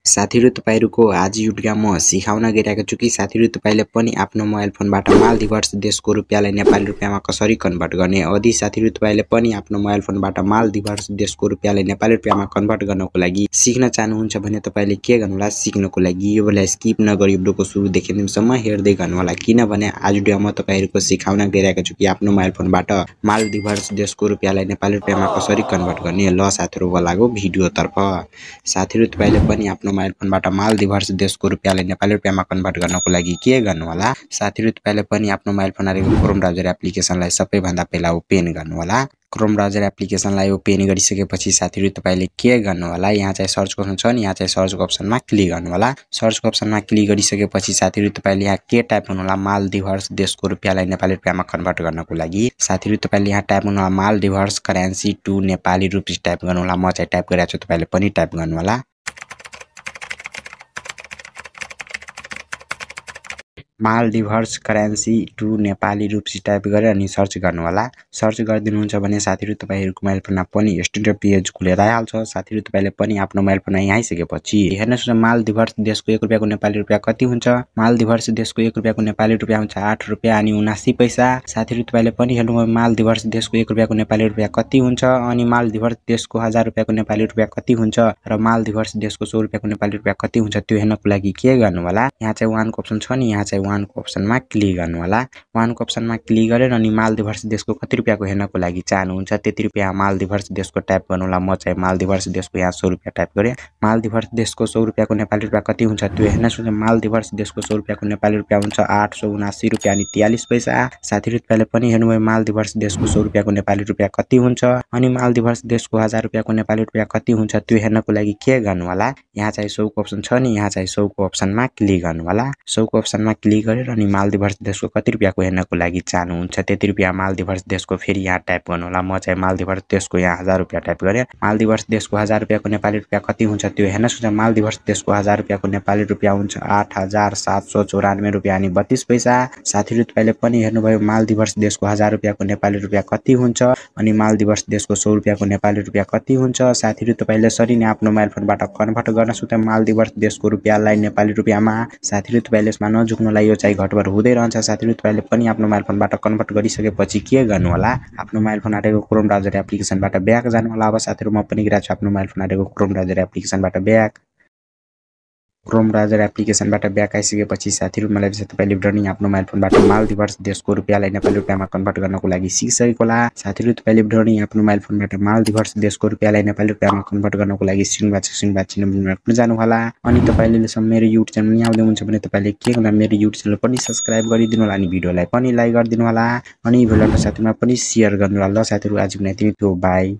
साथीहरु तपाईहरुको आज युट्युबमा म सिकाउन गइरहेको छु कि साथीहरु तपाईले पनि आफ्नो मोबाइल फोनबाट मालदिभ्स देशको रुपैयाँलाई नेपाली रुपैयाँमा कसरी कन्भर्ट गर्ने। यदि साथीहरु तपाईले पनि आफ्नो मोबाइल फोनबाट मालदिभ्स देशको रुपैयाँलाई नेपाली रुपैयाँमा कन्भर्ट गर्नको लागि सिक्न चाहनुहुन्छ भने तपाईले के गर्नु होला, सिक्नको लागि यो भिडियोलाई स्किप नगरी भिडियोको सुरुदेखि अन्तिमसम्म हेर्दै गर्नु होला, किनभने आज भिडियोमा म तपाईहरुको सिकाउन गइरहेको छु कि आफ्नो मोबाइल फोनबाट मालदिभ्स देशको रुपैयाँलाई नेपाली रुपैयाँमा कसरी कन्भर्ट गर्ने। ल साथीहरु लागौ भिडियोतर्फ। साथीहरु तपाईले पनि आफ्नो मोबाइल फोनबाट मालदिभ्स देशको रुपैयाँलाई नेपाली रुपैयाँमा कन्भर्ट गर्नको लागि के गर्नु होला, साथीहरु तपाईले पनि आफ्नो मोबाइल फोनको क्रोम ब्राउजर एप्लिकेसनलाई सबैभन्दा पहिला ओपन गर्नु होला। क्रोम ब्राउजर एप्लिकेसनलाई ओपन गरिसकेपछि साथीहरु तपाईले के गर्नु होला, यहाँ चाहिँ सर्चको अप्सन छ नि, यहाँ चाहिँ सर्चको अप्सनमा क्लिक गर्नु होला। सर्चको अप्सनमा क्लिक गरिसकेपछि साथीहरु तपाईले यहाँ के टाइप गर्नु होला, मालदिभ्स देशको रुपैयाँलाई नेपाली रुपैयाँमा कन्भर्ट गर्नको लागि साथीहरु तपाईले यहाँ टाइप गर्नु होला Maldives currency to Nepali rupees type गर्नु होला। म चाहिँ टाइप गरिरहेको छु, तपाईले पनि टाइप गर्नु होला। Maldives currency to Nepali rupees type गरेर अनि सर्च गर्नु होला। सर्च गरिदिनुहुन्छ भने साथीहरु तपाईहरुको मोबाइल फोनमा पनि स्ट्यान्डर्ड पेज खुलेर आइहाल्छ। साथीहरु तपाईले पनि आफ्नो मोबाइल फोनमा यहाँ आइसकेपछि हेर्नुस् न, मालदिभ्स देशको 1 रुपैयाँको नेपाली रुपैयाँ कति हुन्छ। मालदिभ्स देशको 1 रुपैयाँको नेपाली रुपैयाँ हुन्छ 8 रुपैयाँ अनि 79 पैसा। साथीहरु तपाईले पनि हेर्नु मालदिभ्स देशको 1 रुपैयाँको नेपाली रुपैयाँ कति हुन्छ अनि मालदिभ्स देशको 1000 रुपैयाँको नेपाली रुपैयाँ कति हुन्छ र मालदिभ्स देशको 100 रुपैयाँको नेपाली रुपैयाँ कति हुन्छ त्यो हेर्नको लागि के गर्नु होला, यहाँ चाहिँ 1 को अप्सन छ नि, यहाँ चाहिँ 1 को अप्सनमा क्लिक गर्नु होला। 1 को अप्सनमा क्लिक गरेर अनि मालदिभ्स देशको कति रुपैयाँको हेर्नको लागि चाहनुहुन्छ त्यति रुपैयाँ मालदिभ्स देशको टाइप गर्नु होला। म चाहिँ मालदिभ्स देशको यहाँ 100 रुपैयाँ टाइप गरे। मालदिभ्स देशको 100 रुपैयाँको नेपाली रुपैयाँ कति हुन्छ त्यो हेर्नुस् न, मालदिभ्स देशको 100 रुपैयाँको नेपाली रुपैयाँ हुन्छ 879 रुपैयाँ अनि 43 पैसा। साथीहरु तपाईले पनि हेर्नुभयो मालदिभ्स देशको 100 रुपैयाँको नेपाली रुपैयाँ कति हुन्छ अनि मालदिभ्स देशको 1000 रुपैयाँको नेपाली रुपैयाँ कति हुन्छ त्यो हेर्नको लागि के गर्नु होला, यहाँ चाहिँ 100 को अप्सन छ नि, यहाँ चाहिँ 100 को अप्सनमा क्लिक गर्नु होला। 100 को अप्सनमा क्लिक गरेर अनि मालदिभ्स देशको कति रुपैयाँको हेर्नको लागि चाहनुहुन्छ त्यति रुपैयाँ मालदिभ्स देशको फेरि यहाँ टाइप गर्नु होला। म चाहिँ मालदिभ्स देशको यहाँ 1000 रुपैयाँ टाइप गरे। मालदिभ्स देशको 1000 रुपैयाँको नेपाली रुपैयाँ कति हुन्छ त्यो हेर्नुस् न, मालदिभ्स देशको 1000 रुपैयाँको नेपाली रुपैयाँ हुन्छ 8794 रुपैयाँ अनि 32 पैसा। साथीहरु तपाईले पनि हेर्नुभयो मालदिभ्स देशको 1000 रुपैयाँको नेपाली रुपैयाँ कति हुन्छ अनि मालदिभ्स देशको 100 रुपैयाँको नेपाली रुपैयाँ कति हुन्छ। साथीहरु तपाईले सरी नै आफ्नो मोबाइल फोनबाट कन्भर्ट गर्न सुते मालदिभ्स देशको रुपैयाँलाई नेपाली रुपैयाँमा। साथीहरु तपाईले यसमा नझुक्नुलाई यो चाहिँ घटबढ हुँदै रहन्छ। साथीहरु तपाईले पनि आफ्नो मोबाइल फोनबाट कन्भर्ट गरिसकेपछि के गर्नु होला, आफ्नो मोबाइल फोन आटेको क्रोम ब्राउजर एप्लिकेसनबाट ब्याक जानु होला। अब साथीहरु म पनि गइरहेको छु आफ्नो मोबाइल फोन आटेको क्रोम ब्राउजर एप्लिकेसनबाट ब्याक। क्रोम ब्राउजर एप्लिकेसनबाट ब्याक आइसकेपछि साथीहरु मलाई तपाईले भिडियो आफ्नो मोबाइल फोनबाट मालदिभ्स देशको रुपैयाँलाई नेपाली रुपैयाँमा कन्भर्ट गर्नको लागि सिकिसकेको होला। साथीहरु तपाईले भिडियो आफ्नो मोबाइल फोनबाट मालदिभ्स देशको रुपैयाँलाई नेपाली रुपैयाँमा कन्भर्ट गर्नको लागि सिक्नु चिन्ह जानु होला। अनि तपाईले मेरो युट्युब च्यानल नि आउँदै हुन्छ भने तपाईले के गर्नु, मेरो युट्युब च्यानल पनि सब्स्क्राइब गरिदिनु होला अनि भिडियोलाई पनि लाइक गरिदिनु होला अनि भिडियोलाई साथीहरुमा पनि शेयर गर्नु होला। ल साथीहरु आजको लागि यति थियो, बाइ।